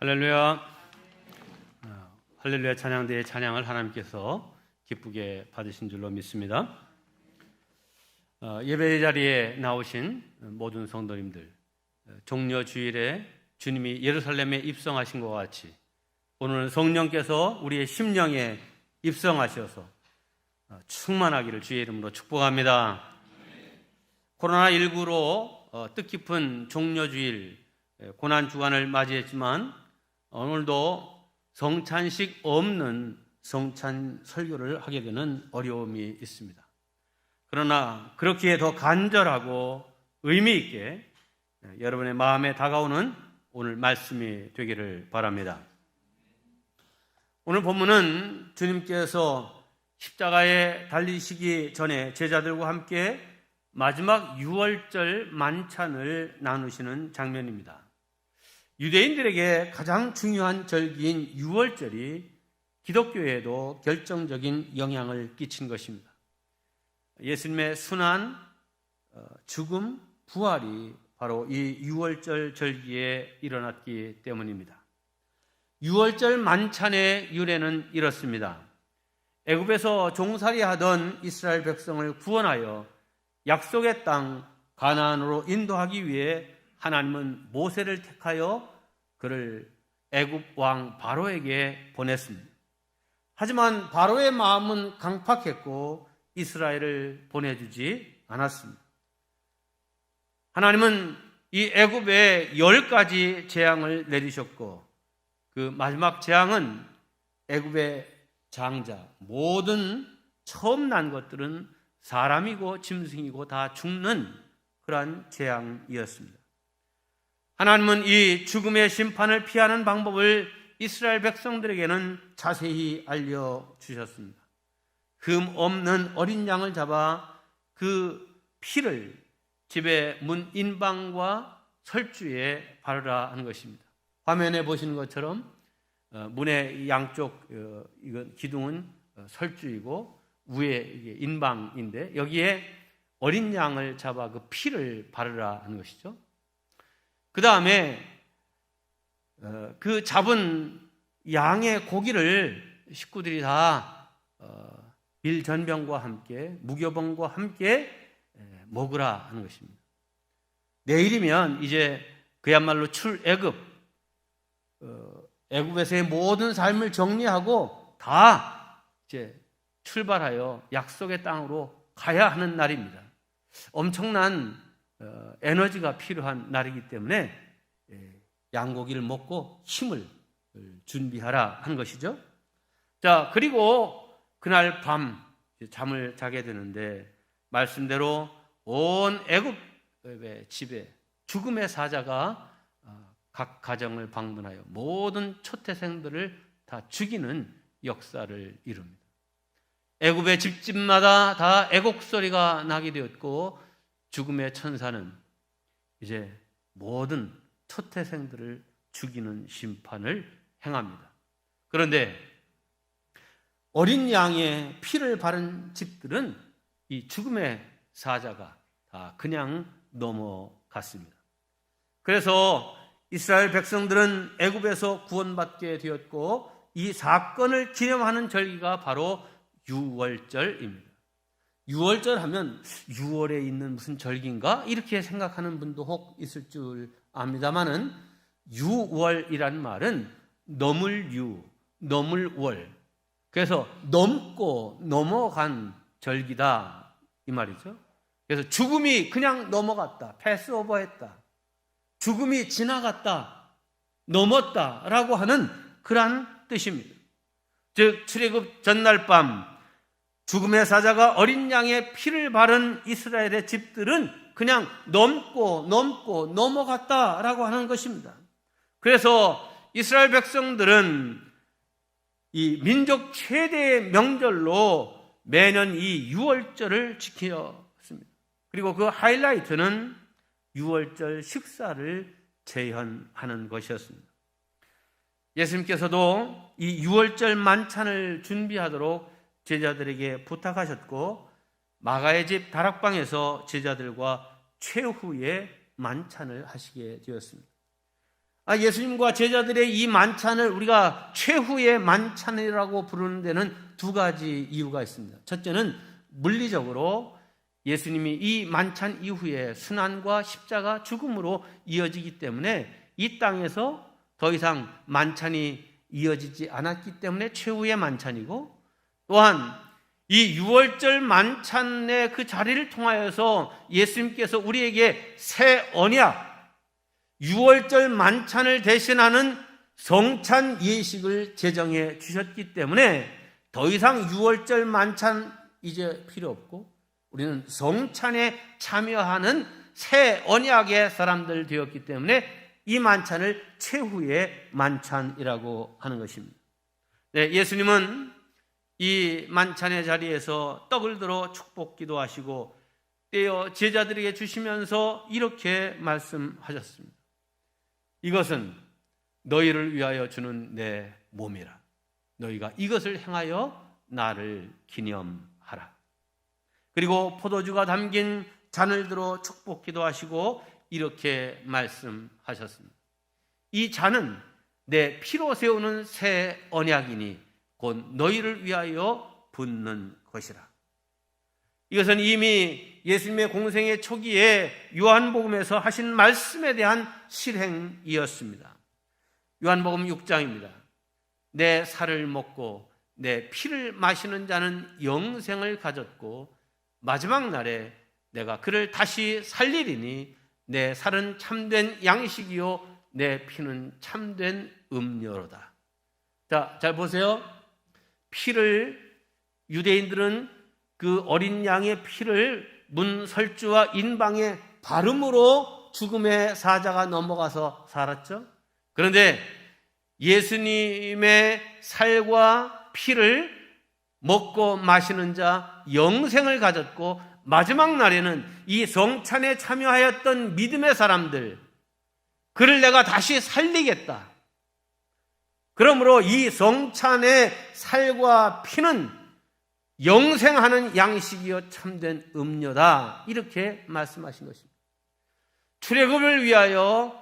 할렐루야. 할렐루야 찬양대의 찬양을 하나님께서 기쁘게 받으신 줄로 믿습니다. 예배 자리에 나오신 모든 성도님들, 종려주일에 주님이 예루살렘에 입성하신 것과 같이 오늘은 성령께서 우리의 심령에 입성하셔서 충만하기를 주의 이름으로 축복합니다. 코로나19로 뜻깊은 종려주일 고난주간을 맞이했지만 오늘도 성찬식 없는 성찬 설교를 하게 되는 어려움이 있습니다. 그러나 그렇기에 더 간절하고 의미 있게 여러분의 마음에 다가오는 오늘 말씀이 되기를 바랍니다. 오늘 본문은 주님께서 십자가에 달리시기 전에 제자들과 함께 마지막 유월절 만찬을 나누시는 장면입니다. 유대인들에게 가장 중요한 절기인 유월절이 기독교에도 결정적인 영향을 끼친 것입니다. 예수님의 순환, 죽음, 부활이 바로 이 유월절 절기에 일어났기 때문입니다. 유월절 만찬의 유래는 이렇습니다. 애굽에서 종살이하던 이스라엘 백성을 구원하여 약속의 땅 가나안으로 인도하기 위해 하나님은 모세를 택하여 그를 애굽 왕 바로에게 보냈습니다. 하지만 바로의 마음은 강팍했고 이스라엘을 보내주지 않았습니다. 하나님은 이 애굽에 10가지 재앙을 내리셨고 그 마지막 재앙은 애굽의 장자, 모든 처음 난 것들은 사람이고 짐승이고 다 죽는 그러한 재앙이었습니다. 하나님은 이 죽음의 심판을 피하는 방법을 이스라엘 백성들에게는 자세히 알려주셨습니다. 흠 없는 어린 양을 잡아 그 피를 집의 문 인방과 설주에 바르라 하는 것입니다. 화면에 보시는 것처럼 문의 양쪽 이건 기둥은 설주이고 위에 이게 인방인데 여기에 어린 양을 잡아 그 피를 바르라 하는 것이죠. 그 다음에 그 잡은 양의 고기를 식구들이 다 밀전병과 함께 무교병과 함께 먹으라 하는 것입니다. 내일이면 이제 그야말로 출애굽, 애굽에서의 모든 삶을 정리하고 다 이제 출발하여 약속의 땅으로 가야 하는 날입니다. 엄청난 에너지가 필요한 날이기 때문에 양고기를 먹고 힘을 준비하라 하는 것이죠. 자, 그리고 그날 밤 잠을 자게 되는데 말씀대로 온 애굽의 집에 죽음의 사자가 각 가정을 방문하여 모든 초태생들을 다 죽이는 역사를 이룹니다. 애굽의 집집마다 다 애곡 소리가 나게 되었고 죽음의 천사는 이제 모든 초태생들을 죽이는 심판을 행합니다. 그런데 어린 양의 피를 바른 집들은 이 죽음의 사자가 다 그냥 넘어갔습니다. 그래서 이스라엘 백성들은 애굽에서 구원받게 되었고 이 사건을 기념하는 절기가 바로 유월절입니다. 유월절 하면 6월에 있는 무슨 절기인가? 이렇게 생각하는 분도 혹 있을 줄 압니다만은 유월이란 말은 넘을 유, 넘을 월. 그래서 넘고 넘어간 절기다 이 말이죠. 그래서 죽음이 그냥 넘어갔다, 패스오버했다, 죽음이 지나갔다, 넘었다라고 하는 그러한 뜻입니다. 즉 출애굽 전날 밤 죽음의 사자가 어린 양의 피를 바른 이스라엘의 집들은 그냥 넘고 넘어갔다라고 하는 것입니다. 그래서 이스라엘 백성들은 이 민족 최대의 명절로 매년 이 유월절을 지켰습니다. 그리고 그 하이라이트는 유월절 식사를 재현하는 것이었습니다. 예수님께서도 이 유월절 만찬을 준비하도록 제자들에게 부탁하셨고 마가의 집 다락방에서 제자들과 최후의 만찬을 하시게 되었습니다. 예수님과 제자들의 이 만찬을 우리가 최후의 만찬이라고 부르는 데는 두 가지 이유가 있습니다. 첫째는 물리적으로 예수님이 이 만찬 이후에 순환과 십자가 죽음으로 이어지기 때문에 이 땅에서 더 이상 만찬이 이어지지 않았기 때문에 최후의 만찬이고, 또한 이 유월절 만찬의 그 자리를 통하여서 예수님께서 우리에게 새 언약, 유월절 만찬을 대신하는 성찬 예식을 제정해 주셨기 때문에 더 이상 유월절 만찬 이제 필요 없고 우리는 성찬에 참여하는 새 언약의 사람들 되었기 때문에 이 만찬을 최후의 만찬이라고 하는 것입니다. 네, 예수님은 이 만찬의 자리에서 떡을 들어 축복 기도하시고 떼어 제자들에게 주시면서 이렇게 말씀하셨습니다. 이것은 너희를 위하여 주는 내 몸이라. 너희가 이것을 행하여 나를 기념하라. 그리고 포도주가 담긴 잔을 들어 축복 기도하시고 이렇게 말씀하셨습니다. 이 잔은 내 피로 세우는 새 언약이니 곧 너희를 위하여 붓는 것이라. 이것은 이미 예수님의 공생의 초기에 요한복음에서 하신 말씀에 대한 실행이었습니다. 요한복음 6장입니다. 내 살을 먹고 내 피를 마시는 자는 영생을 가졌고 마지막 날에 내가 그를 다시 살리리니 내 살은 참된 양식이요 내 피는 참된 음료로다. 자, 잘 보세요. 피를, 유대인들은 그 어린 양의 피를 문설주와 인방의 발음으로 죽음의 사자가 넘어가서 살았죠. 그런데 예수님의 살과 피를 먹고 마시는 자 영생을 가졌고 마지막 날에는 이 성찬에 참여하였던 믿음의 사람들, 그를 내가 다시 살리겠다. 그러므로 이 성찬의 살과 피는 영생하는 양식이요 참된 음료다. 이렇게 말씀하신 것입니다. 출애굽을 위하여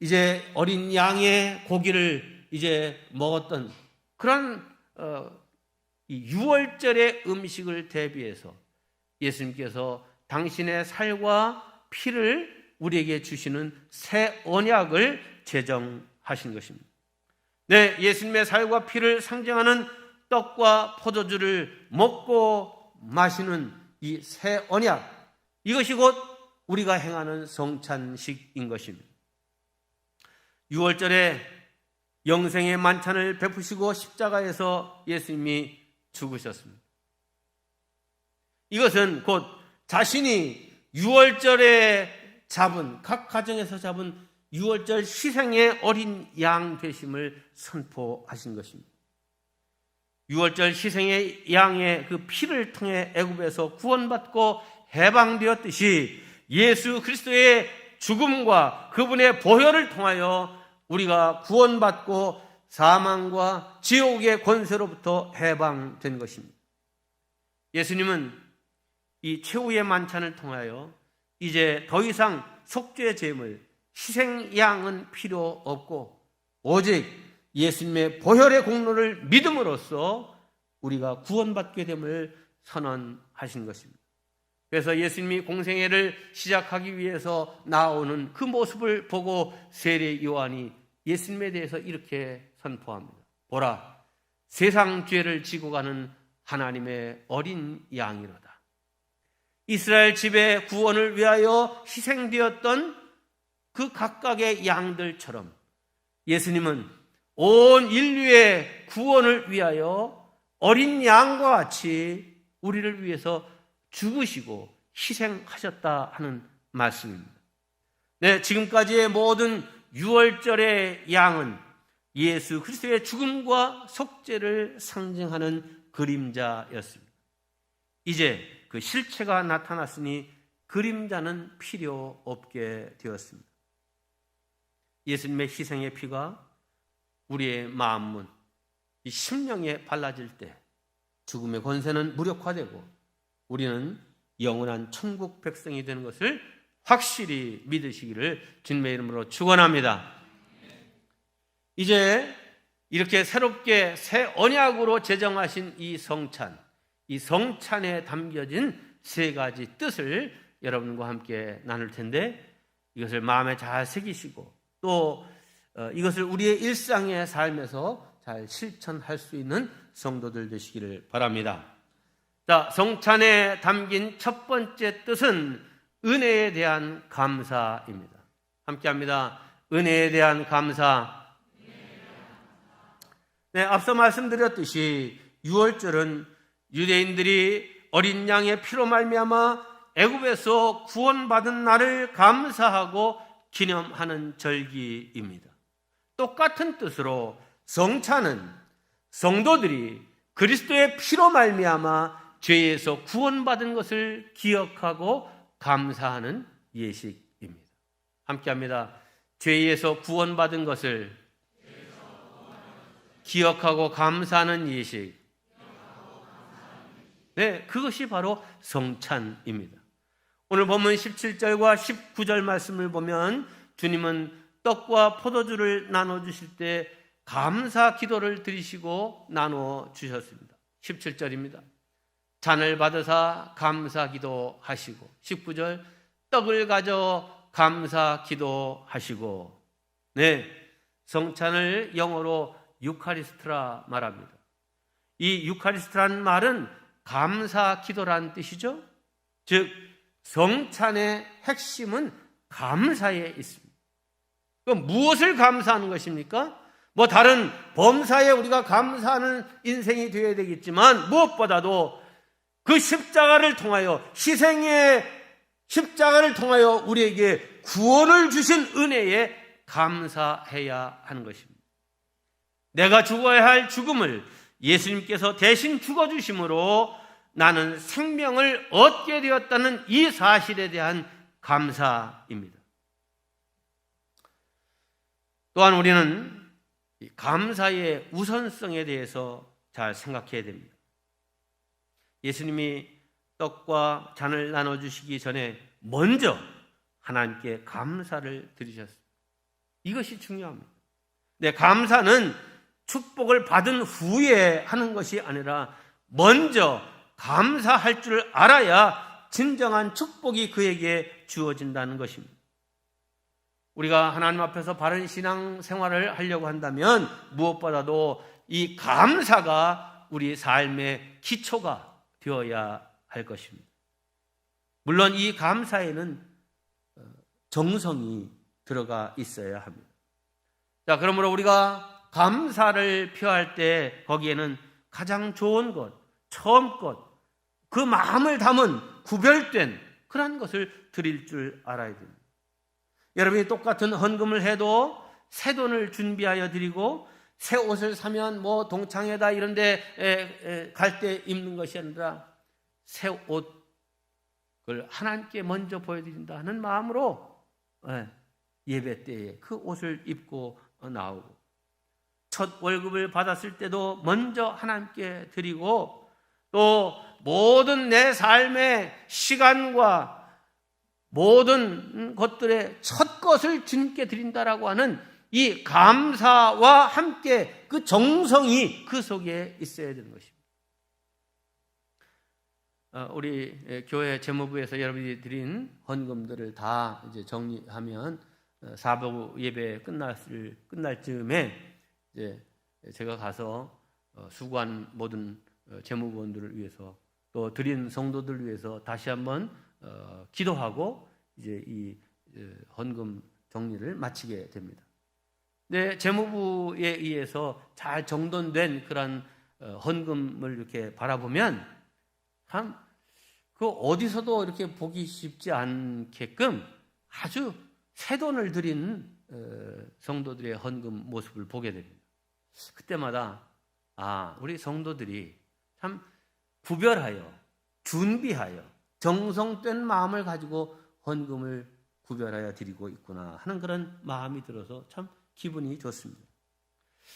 이제 어린 양의 고기를 이제 먹었던 그런 이 유월절의 음식을 대비해서 예수님께서 당신의 살과 피를 우리에게 주시는 새 언약을 제정하신 것입니다. 네, 예수님의 살과 피를 상징하는 떡과 포도주를 먹고 마시는 이 새 언약, 이것이 곧 우리가 행하는 성찬식인 것입니다. 유월절에 영생의 만찬을 베푸시고 십자가에서 예수님이 죽으셨습니다. 이것은 곧 자신이 유월절에 잡은, 각 가정에서 잡은 유월절 희생의 어린 양 되심을 선포하신 것입니다. 유월절 희생의 양의 그 피를 통해 애굽에서 구원받고 해방되었듯이 예수 그리스도의 죽음과 그분의 보혈을 통하여 우리가 구원받고 사망과 지옥의 권세로부터 해방된 것입니다. 예수님은 이 최후의 만찬을 통하여 이제 더 이상 속죄 제물, 희생양은 필요 없고 오직 예수님의 보혈의 공로를 믿음으로써 우리가 구원받게 됨을 선언하신 것입니다. 그래서 예수님이 공생애를 시작하기 위해서 나오는 그 모습을 보고 세례 요한이 예수님에 대해서 이렇게 선포합니다. 보라, 세상 죄를 지고 가는 하나님의 어린 양이로다. 이스라엘 집의 구원을 위하여 희생되었던 그 각각의 양들처럼 예수님은 온 인류의 구원을 위하여 어린 양과 같이 우리를 위해서 죽으시고 희생하셨다 하는 말씀입니다. 네, 지금까지의 모든 유월절의 양은 예수 그리스도의 죽음과 속죄를 상징하는 그림자였습니다. 이제 그 실체가 나타났으니 그림자는 필요 없게 되었습니다. 예수님의 희생의 피가 우리의 마음문, 이 심령에 발라질 때 죽음의 권세는 무력화되고 우리는 영원한 천국 백성이 되는 것을 확실히 믿으시기를 주님의 이름으로 축원합니다. 이제 이렇게 새롭게 새 언약으로 제정하신 이 성찬에 담겨진 세 가지 뜻을 여러분과 함께 나눌 텐데, 이것을 마음에 잘 새기시고 또 이것을 우리의 일상의 삶에서 잘 실천할 수 있는 성도들 되시기를 바랍니다. 자, 성찬에 담긴 첫 번째 뜻은 은혜에 대한 감사입니다. 함께 합니다. 은혜에 대한 감사. 네, 앞서 말씀드렸듯이 유월절은 유대인들이 어린 양의 피로 말미암아 애굽에서 구원받은 날을 감사하고 기념하는 절기입니다. 똑같은 뜻으로 성찬은 성도들이 그리스도의 피로 말미암아 죄에서 구원받은 것을 기억하고 감사하는 예식입니다. 함께합니다. 죄에서 구원받은 것을 기억하고 감사하는 예식. 네, 그것이 바로 성찬입니다. 오늘 본문 17절과 19절 말씀을 보면 주님은 떡과 포도주를 나눠주실 때 감사 기도를 드리시고 나눠주셨습니다. 17절입니다. 잔을 받으사 감사 기도하시고, 19절 떡을 가져 감사 기도하시고. 네, 성찬을 영어로 유카리스트라 말합니다. 이 유카리스트라는 말은 감사 기도라는 뜻이죠. 즉 성찬의 핵심은 감사에 있습니다. 그럼 무엇을 감사하는 것입니까? 뭐 다른 범사에 우리가 감사하는 인생이 되어야 되겠지만, 무엇보다도 그 십자가를 통하여, 희생의 십자가를 통하여 우리에게 구원을 주신 은혜에 감사해야 하는 것입니다. 내가 죽어야 할 죽음을 예수님께서 대신 죽어주심으로 나는 생명을 얻게 되었다는 이 사실에 대한 감사입니다. 또한 우리는 감사의 우선성에 대해서 잘 생각해야 됩니다. 예수님이 떡과 잔을 나눠주시기 전에 먼저 하나님께 감사를 드리셨습니다. 이것이 중요합니다. 네, 감사는 축복을 받은 후에 하는 것이 아니라 먼저 감사할 줄 알아야 진정한 축복이 그에게 주어진다는 것입니다. 우리가 하나님 앞에서 바른 신앙 생활을 하려고 한다면 무엇보다도 이 감사가 우리 삶의 기초가 되어야 할 것입니다. 물론 이 감사에는 정성이 들어가 있어야 합니다. 자, 그러므로 우리가 감사를 표할 때 거기에는 가장 좋은 것, 처음 것, 그 마음을 담은 구별된 그런 것을 드릴 줄 알아야 됩니다. 여러분이 똑같은 헌금을 해도 새 돈을 준비하여 드리고 새 옷을 사면 뭐 동창회다 이런 데 갈 때 입는 것이 아니라 새 옷을 하나님께 먼저 보여드린다 하는 마음으로 예배 때에 그 옷을 입고 나오고, 첫 월급을 받았을 때도 먼저 하나님께 드리고, 또 모든 내 삶의 시간과 모든 것들의 첫 것을 주님께 드린다라고 하는 이 감사와 함께 그 정성이 그 속에 있어야 되는 것입니다. 우리 교회 재무부에서 여러분이 드린 헌금들을 다 이제 정리하면 사부 예배 끝날 즈음에 이제 제가 가서 수고한 모든 재무부원들을 위해서 또 드린 성도들을 위해서 다시 한번 기도하고 이제 이 헌금 정리를 마치게 됩니다. 네, 재무부에 의해서 잘 정돈된 그런 헌금을 이렇게 바라보면 참 그 어디서도 이렇게 보기 쉽지 않게끔 아주 새 돈을 들인 성도들의 헌금 모습을 보게 됩니다. 그때마다 우리 성도들이 참 구별하여 준비하여 정성된 마음을 가지고 헌금을 구별하여 드리고 있구나 하는 그런 마음이 들어서 참 기분이 좋습니다.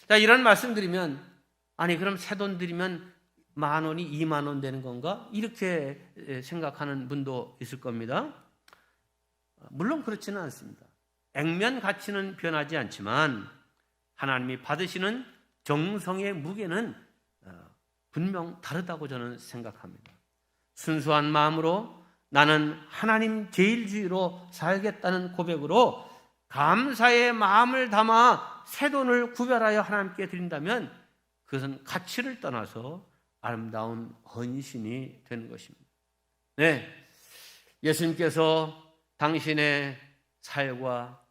자, 이런 말씀드리면 그럼 새 돈 드리면 10,000원이 20,000원 되는 건가? 이렇게 생각하는 분도 있을 겁니다. 물론 그렇지는 않습니다. 액면 가치는 변하지 않지만 하나님이 받으시는 정성의 무게는 분명 다르다고 저는 생각합니다. 순수한 마음으로 나는 하나님 제일주의로 살겠다는 고백으로 감사의 마음을 담아 새 돈을 구별하여 하나님께 드린다면 그것은 가치를 떠나서 아름다운 헌신이 되는 것입니다. 네, 예수님께서 당신의 살과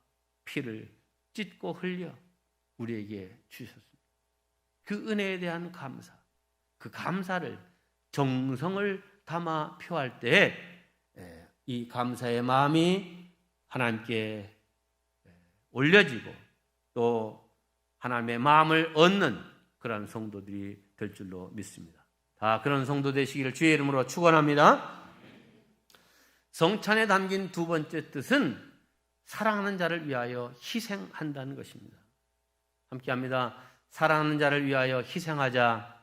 피를 찢고 흘려 우리에게 주셨습니다. 그 은혜에 대한 감사, 그 감사를 정성을 담아 표할 때 이 감사의 마음이 하나님께 올려지고 또 하나님의 마음을 얻는 그런 성도들이 될 줄로 믿습니다. 다 그런 성도 되시기를 주의 이름으로 축원합니다. 성찬에 담긴 두 번째 뜻은 사랑하는 자를 위하여 희생한다는 것입니다. 함께합니다. 사랑하는 자를 위하여 희생하자.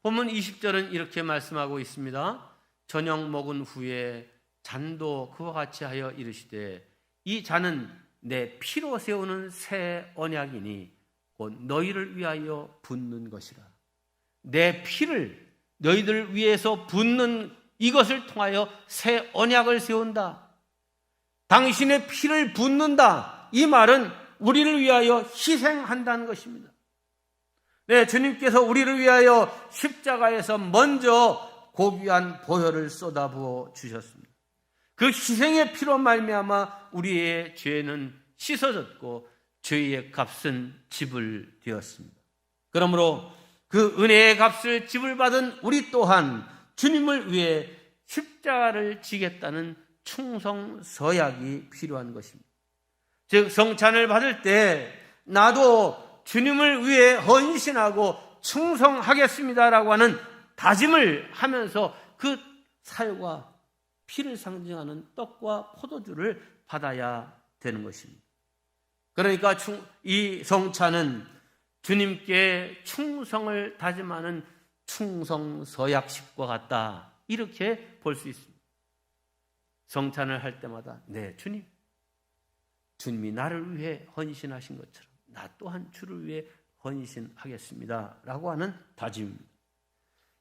본문 20절은 이렇게 말씀하고 있습니다. 저녁 먹은 후에 잔도 그와 같이 하여 이르시되 이 잔은 내 피로 세우는 새 언약이니 곧 너희를 위하여 붓는 것이라. 내 피를 너희들 위해서 붓는 이것을 통하여 새 언약을 세운다. 당신의 피를 붓는다. 이 말은 우리를 위하여 희생한다는 것입니다. 네, 주님께서 우리를 위하여 십자가에서 먼저 고귀한 보혈을 쏟아부어 주셨습니다. 그 희생의 피로 말미암아 우리의 죄는 씻어졌고 죄의 값은 지불 되었습니다. 그러므로 그 은혜의 값을 지불받은 우리 또한 주님을 위해 십자가를 지겠다는 충성서약이 필요한 것입니다. 즉 성찬을 받을 때 나도 주님을 위해 헌신하고 충성하겠습니다라고 하는 다짐을 하면서 그 살과 피를 상징하는 떡과 포도주를 받아야 되는 것입니다. 그러니까 이 성찬은 주님께 충성을 다짐하는 충성서약식과 같다. 이렇게 볼 수 있습니다. 성찬을 할 때마다 네, 주님이 나를 위해 헌신하신 것처럼 나 또한 주를 위해 헌신하겠습니다 라고 하는 다짐입니다.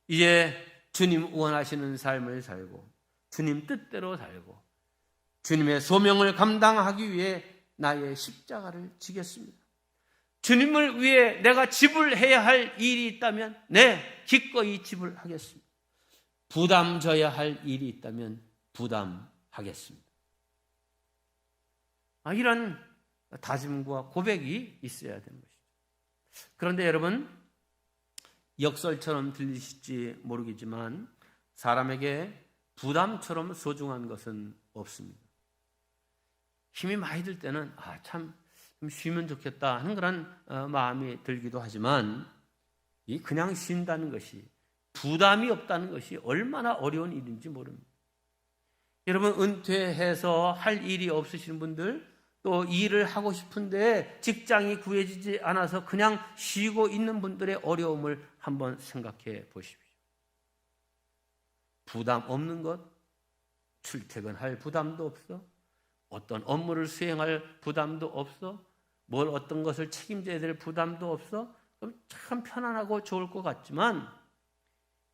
이제 주님 원하시는 삶을 살고 주님 뜻대로 살고 주님의 소명을 감당하기 위해 나의 십자가를 지겠습니다. 주님을 위해 내가 지불해야 할 일이 있다면 네, 기꺼이 지불하겠습니다. 부담 져야 할 일이 있다면 부담하겠습니다. 이런 다짐과 고백이 있어야 되는 것이죠. 그런데 여러분, 역설처럼 들리실지 모르겠지만 사람에게 부담처럼 소중한 것은 없습니다. 힘이 많이 들 때는 참 쉬면 좋겠다 하는 그런 마음이 들기도 하지만 이 그냥 쉰다는 것이 부담이 없다는 것이 얼마나 어려운 일인지 모릅니다. 여러분, 은퇴해서 할 일이 없으신 분들, 또 일을 하고 싶은데 직장이 구해지지 않아서 그냥 쉬고 있는 분들의 어려움을 한번 생각해 보십시오. 부담 없는 것, 출퇴근할 부담도 없어, 어떤 업무를 수행할 부담도 없어, 뭘 어떤 것을 책임져야 될 부담도 없어. 그럼 참 편안하고 좋을 것 같지만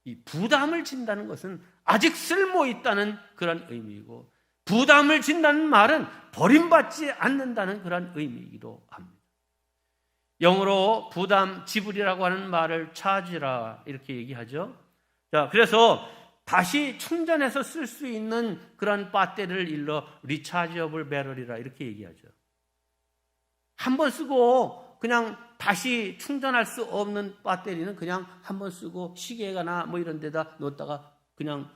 이 부담을 진다는 것은 아직 쓸모 있다는 그런 의미이고, 부담을 진다는 말은 버림받지 않는다는 그런 의미이기도 합니다. 영어로 부담 지불이라고 하는 말을 차지라 이렇게 얘기하죠. 자, 그래서 다시 충전해서 쓸 수 있는 그런 배터리를 일러 리차지어블 배럴이라 이렇게 얘기하죠. 한 번 쓰고 그냥 다시 충전할 수 없는 배터리는 그냥 한 번 쓰고 시계가나 뭐 이런 데다 놓다가 그냥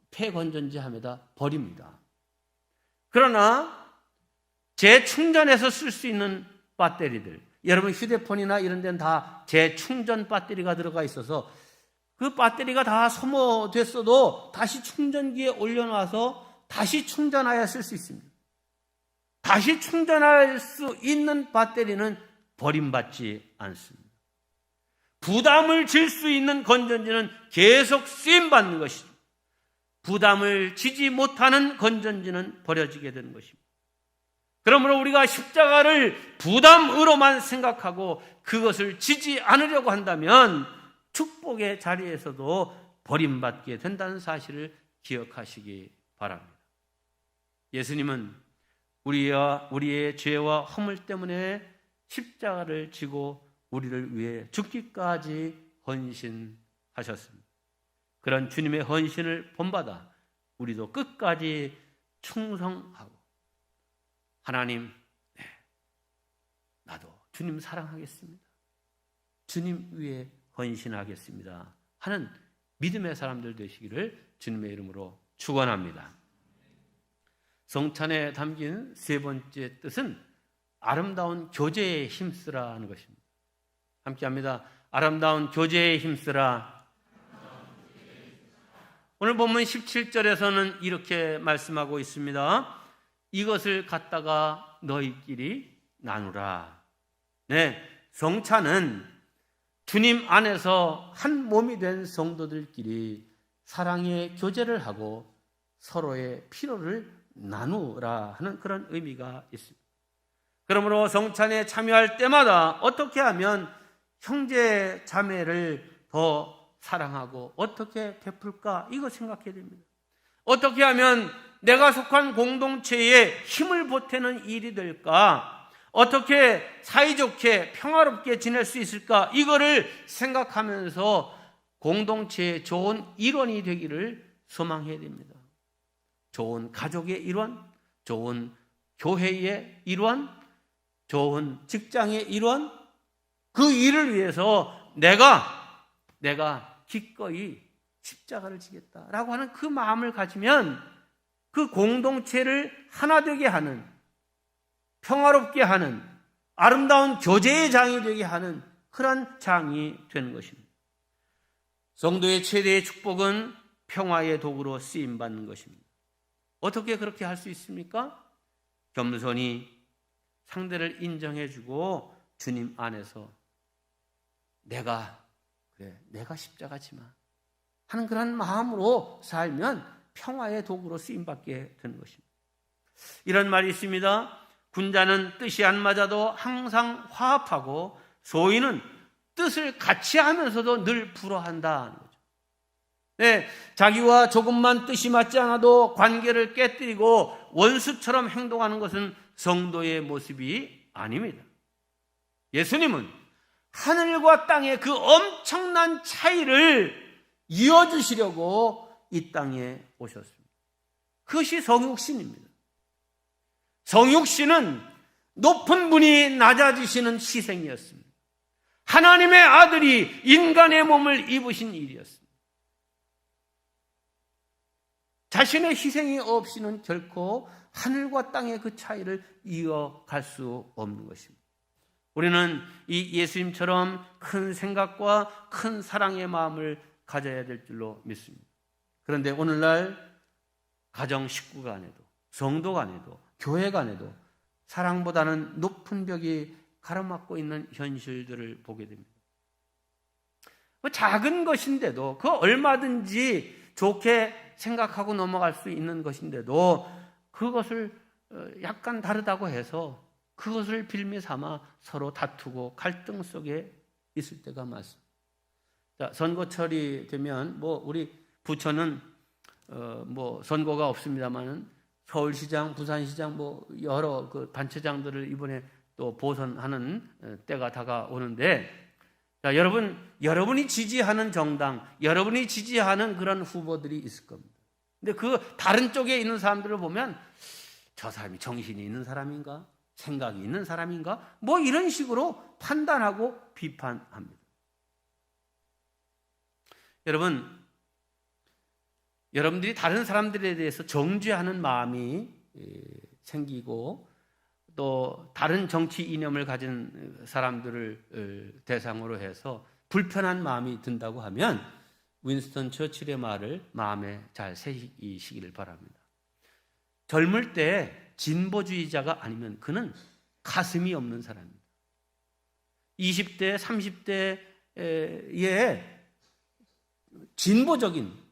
폐건전지함에다 버립니다. 그러나 재충전해서 쓸 수 있는 배터리들, 여러분 휴대폰이나 이런 데는 다 재충전 배터리가 들어가 있어서 그 배터리가 다 소모됐어도 다시 충전기에 올려놔서 다시 충전하여 쓸 수 있습니다. 다시 충전할 수 있는 배터리는 버림받지 않습니다. 부담을 질 수 있는 건전지는 계속 쓰임받는 것입니다. 부담을 지지 못하는 건전지는 버려지게 되는 것입니다. 그러므로 우리가 십자가를 부담으로만 생각하고 그것을 지지 않으려고 한다면 축복의 자리에서도 버림받게 된다는 사실을 기억하시기 바랍니다. 예수님은 우리의 죄와 허물 때문에 십자가를 지고 우리를 위해 죽기까지 헌신하셨습니다. 그런 주님의 헌신을 본받아 우리도 끝까지 충성하고 하나님, 나도 주님 사랑하겠습니다. 주님 위해 헌신하겠습니다. 하는 믿음의 사람들 되시기를 주님의 이름으로 축원합니다. 성찬에 담긴 세 번째 뜻은 아름다운 교제에 힘쓰라는 것입니다. 함께합니다. 아름다운 교제에 힘쓰라. 오늘 본문 17절에서는 이렇게 말씀하고 있습니다. 이것을 갖다가 너희끼리 나누라. 네, 성찬은 주님 안에서 한 몸이 된 성도들끼리 사랑의 교제를 하고 서로의 필요를 나누라 하는 그런 의미가 있습니다. 그러므로 성찬에 참여할 때마다 어떻게 하면 형제 자매를 더 사랑하고 어떻게 베풀까? 이거 생각해야 됩니다. 어떻게 하면 내가 속한 공동체에 힘을 보태는 일이 될까? 어떻게 사이좋게 평화롭게 지낼 수 있을까? 이거를 생각하면서 공동체의 좋은 일원이 되기를 소망해야 됩니다. 좋은 가족의 일원, 좋은 교회의 일원, 좋은 직장의 일원, 그 일을 위해서 내가 기꺼이 십자가를 지겠다라고 하는 그 마음을 가지면 그 공동체를 하나 되게 하는, 평화롭게 하는, 아름다운 교제의 장이 되게 하는 그런 장이 되는 것입니다. 성도의 최대의 축복은 평화의 도구로 쓰임받는 것입니다. 어떻게 그렇게 할 수 있습니까? 겸손히 상대를 인정해주고 주님 안에서 내가 십자가 지마 하는 그런 마음으로 살면 평화의 도구로 쓰임받게 되는 것입니다. 이런 말이 있습니다. 군자는 뜻이 안 맞아도 항상 화합하고 소인은 뜻을 같이 하면서도 늘 불화한다는 거죠. 네, 자기와 조금만 뜻이 맞지 않아도 관계를 깨뜨리고 원수처럼 행동하는 것은 성도의 모습이 아닙니다. 예수님은 하늘과 땅의 그 엄청난 차이를 이어주시려고 이 땅에 오셨습니다. 그것이 성육신입니다. 성육신은 높은 분이 낮아지시는 희생이었습니다. 하나님의 아들이 인간의 몸을 입으신 일이었습니다. 자신의 희생이 없이는 결코 하늘과 땅의 그 차이를 이어갈 수 없는 것입니다. 우리는 이 예수님처럼 큰 생각과 큰 사랑의 마음을 가져야 될 줄로 믿습니다. 그런데 오늘날 가정 식구 간에도, 성도 간에도, 교회 간에도 사랑보다는 높은 벽이 가로막고 있는 현실들을 보게 됩니다. 작은 것인데도 그 얼마든지 좋게 생각하고 넘어갈 수 있는 것인데도 그것을 약간 다르다고 해서 그것을 빌미 삼아 서로 다투고 갈등 속에 있을 때가 많습니다. 자, 선거철이 되면 우리 부천은 선거가 없습니다만은 서울시장, 부산시장 여러 그 단체장들을 이번에 또 보선하는 때가 다가오는데, 자, 여러분이 지지하는 정당, 여러분이 지지하는 그런 후보들이 있을 겁니다. 근데 그 다른 쪽에 있는 사람들을 보면 저 사람이 정신이 있는 사람인가? 생각이 있는 사람인가? 이런 식으로 판단하고 비판합니다. 여러분들이 다른 사람들에 대해서 정죄하는 마음이 생기고 또 다른 정치 이념을 가진 사람들을 대상으로 해서 불편한 마음이 든다고 하면 윈스턴 처칠의 말을 마음에 잘 새기시기를 바랍니다. 젊을 때 진보주의자가 아니면 그는 가슴이 없는 사람입니다. 20대, 30대에 진보적인,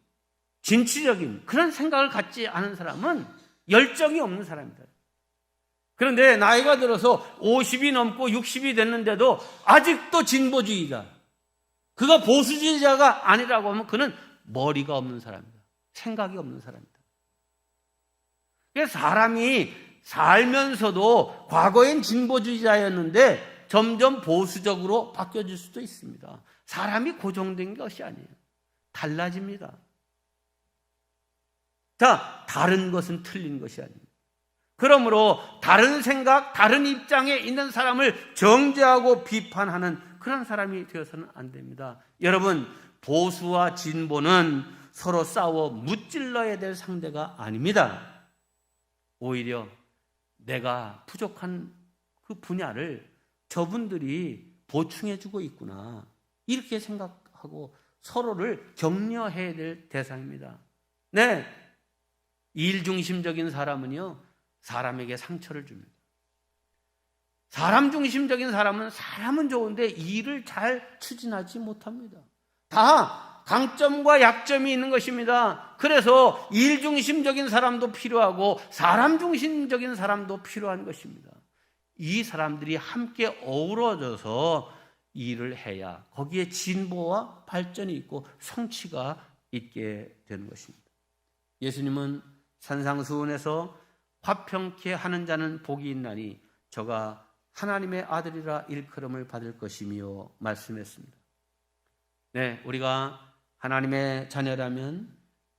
진취적인 그런 생각을 갖지 않은 사람은 열정이 없는 사람이다. 그런데 나이가 들어서 50이 넘고 60이 됐는데도 아직도 진보주의자, 그가 보수주의자가 아니라고 하면 그는 머리가 없는 사람입니다. 생각이 없는 사람입니다. 그래서 사람이 살면서도 과거엔 진보주의자였는데 점점 보수적으로 바뀌어질 수도 있습니다. 사람이 고정된 것이 아니에요. 달라집니다. 자, 다른 것은 틀린 것이 아닙니다. 그러므로 다른 생각, 다른 입장에 있는 사람을 정죄하고 비판하는 그런 사람이 되어서는 안 됩니다. 여러분, 보수와 진보는 서로 싸워 무찔러야 될 상대가 아닙니다. 오히려 내가 부족한 그 분야를 저분들이 보충해주고 있구나, 이렇게 생각하고 서로를 격려해야 될 대상입니다. 네, 일중심적인 사람은요, 사람에게 상처를 줍니다. 사람 중심적인 사람은 좋은데 일을 잘 추진하지 못합니다. 다 강점과 약점이 있는 것입니다. 그래서 일 중심적인 사람도 필요하고 사람 중심적인 사람도 필요한 것입니다. 이 사람들이 함께 어우러져서 일을 해야 거기에 진보와 발전이 있고 성취가 있게 되는 것입니다. 예수님은 산상수훈에서 화평케 하는 자는 복이 있나니 저가 하나님의 아들이라 일컬음을 받을 것이며 말씀했습니다. 네, 우리가 하나님의 자녀라면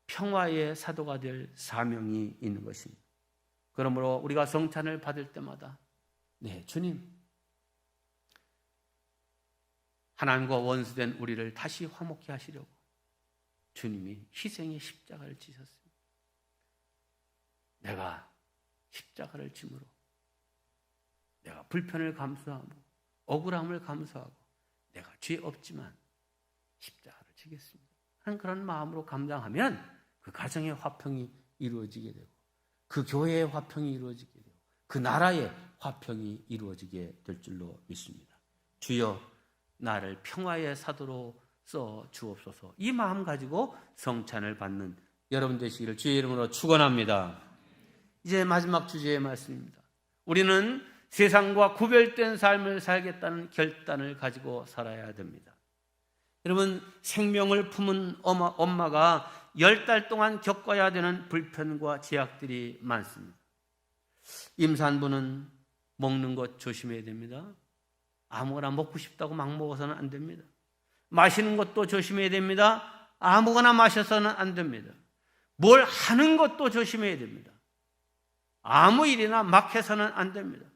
평화의 사도가 될 사명이 있는 것입니다. 그러므로 우리가 성찬을 받을 때마다 네, 주님, 하나님과 원수된 우리를 다시 화목케 하시려고 주님이 희생의 십자가를 지셨습니다. 내가 십자가를 짐으로 내가 불편을 감수하고 억울함을 감수하고 내가 죄 없지만 십자가를 지겠습니다 하는 그런 마음으로 감당하면 그 가정의 화평이 이루어지게 되고 그 교회의 화평이 이루어지게 되고 그 나라의 화평이 이루어지게 될 줄로 믿습니다. 주여, 나를 평화의 사도로 써 주옵소서. 이 마음 가지고 성찬을 받는 여러분 되시기를 주의 이름으로 축원합니다. 이제 마지막 주제의 말씀입니다. 우리는 세상과 구별된 삶을 살겠다는 결단을 가지고 살아야 됩니다. 여러분, 생명을 품은 엄마가 10달 동안 겪어야 되는 불편과 제약들이 많습니다. 임산부는 먹는 것 조심해야 됩니다. 아무거나 먹고 싶다고 막 먹어서는 안 됩니다. 마시는 것도 조심해야 됩니다. 아무거나 마셔서는 안 됩니다. 뭘 하는 것도 조심해야 됩니다. 아무 일이나 막 해서는 안 됩니다.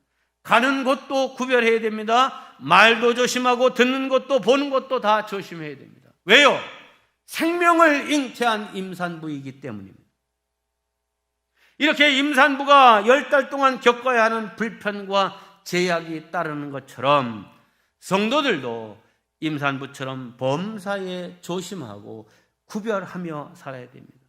가는 곳도 구별해야 됩니다. 말도 조심하고 듣는 것도 보는 것도 다 조심해야 됩니다. 왜요? 생명을 잉태한 임산부이기 때문입니다. 이렇게 임산부가 10달 동안 겪어야 하는 불편과 제약이 따르는 것처럼 성도들도 임산부처럼 범사에 조심하고 구별하며 살아야 됩니다.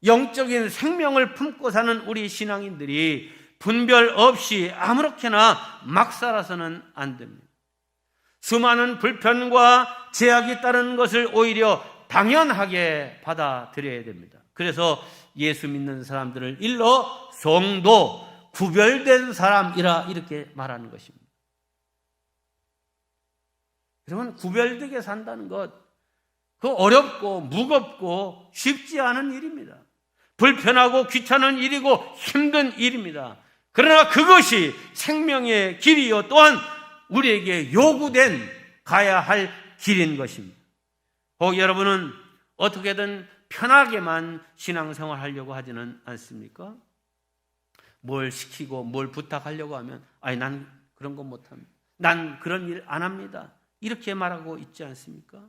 영적인 생명을 품고 사는 우리 신앙인들이 분별 없이 아무렇게나 막 살아서는 안 됩니다. 수많은 불편과 제약이 따르는 것을 오히려 당연하게 받아들여야 됩니다. 그래서 예수 믿는 사람들을 일러 성도, 구별된 사람이라 이렇게 말하는 것입니다. 여러분, 구별되게 산다는 것, 그 어렵고 무겁고 쉽지 않은 일입니다. 불편하고 귀찮은 일이고 힘든 일입니다. 그러나 그것이 생명의 길이요 또한 우리에게 요구된 가야 할 길인 것입니다. 혹 여러분은 어떻게든 편하게만 신앙생활 하려고 하지는 않습니까? 뭘 시키고 뭘 부탁하려고 하면 아니 난 그런 거 못합니다. 난 그런 일 안 합니다. 이렇게 말하고 있지 않습니까?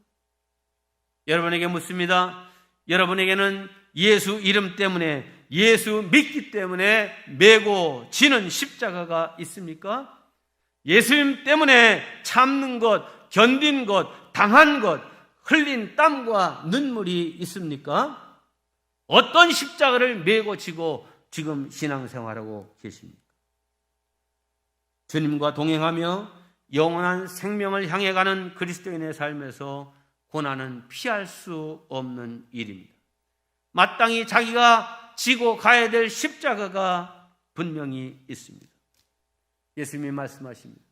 여러분에게 묻습니다. 여러분에게는 예수 이름 때문에, 예수 믿기 때문에 메고 지는 십자가가 있습니까? 예수님 때문에 참는 것, 견딘 것, 당한 것, 흘린 땀과 눈물이 있습니까? 어떤 십자가를 메고 지고 지금 신앙생활하고 계십니까? 주님과 동행하며 영원한 생명을 향해 가는 그리스도인의 삶에서 고난은 피할 수 없는 일입니다. 마땅히 자기가 지고 가야 될 십자가가 분명히 있습니다. 예수님이 말씀하십니다.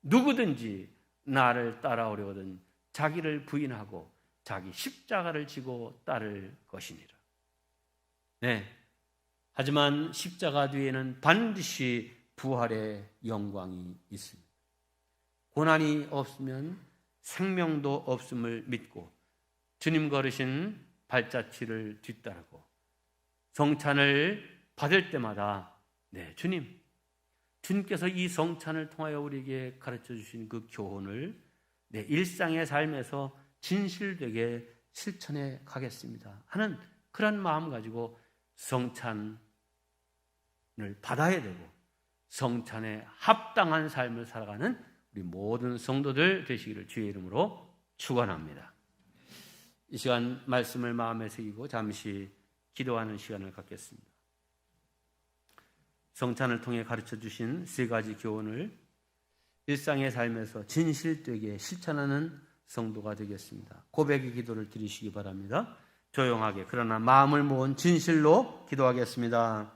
누구든지 나를 따라오려거든 자기를 부인하고 자기 십자가를 지고 따를 것이니라. 네. 하지만 십자가 뒤에는 반드시 부활의 영광이 있습니다. 고난이 없으면 생명도 없음을 믿고 주님 걸으신 발자취를 뒤따르고 성찬을 받을 때마다 네, 주님께서 이 성찬을 통하여 우리에게 가르쳐 주신 그 교훈을 내 일상의 삶에서 진실되게 실천해 가겠습니다 하는 그런 마음 가지고 성찬을 받아야 되고 성찬에 합당한 삶을 살아가는 우리 모든 성도들 되시기를 주의 이름으로 축원합니다. 이 시간 말씀을 마음에 새기고 잠시 기도하는 시간을 갖겠습니다. 성찬을 통해 가르쳐 주신 세 가지 교훈을 일상의 삶에서 진실되게 실천하는 성도가 되겠습니다. 고백의 기도를 드리시기 바랍니다. 조용하게 그러나 마음을 모은 진실로 기도하겠습니다.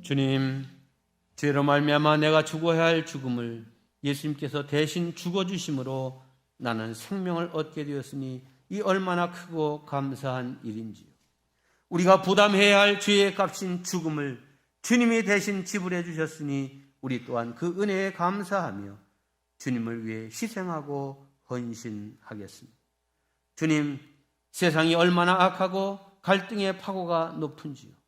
주님, 죄로 말미암아 내가 죽어야 할 죽음을 예수님께서 대신 죽어주심으로 나는 생명을 얻게 되었으니 이 얼마나 크고 감사한 일인지요. 우리가 부담해야 할 죄의 값인 죽음을 주님이 대신 지불해 주셨으니 우리 또한 그 은혜에 감사하며 주님을 위해 희생하고 헌신하겠습니다. 주님, 세상이 얼마나 악하고 갈등의 파고가 높은지요.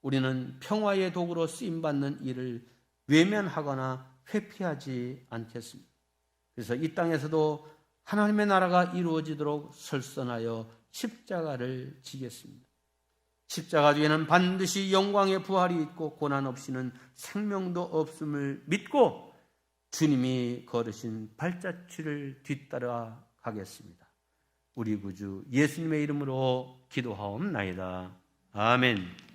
우리는 평화의 도구로 쓰임받는 일을 외면하거나 회피하지 않겠습니다. 그래서 이 땅에서도 하나님의 나라가 이루어지도록 설선하여 십자가를 지겠습니다. 십자가 뒤에는 반드시 영광의 부활이 있고 고난 없이는 생명도 없음을 믿고 주님이 걸으신 발자취를 뒤따라 가겠습니다. 우리 구주 예수님의 이름으로 기도하옵나이다. 아멘.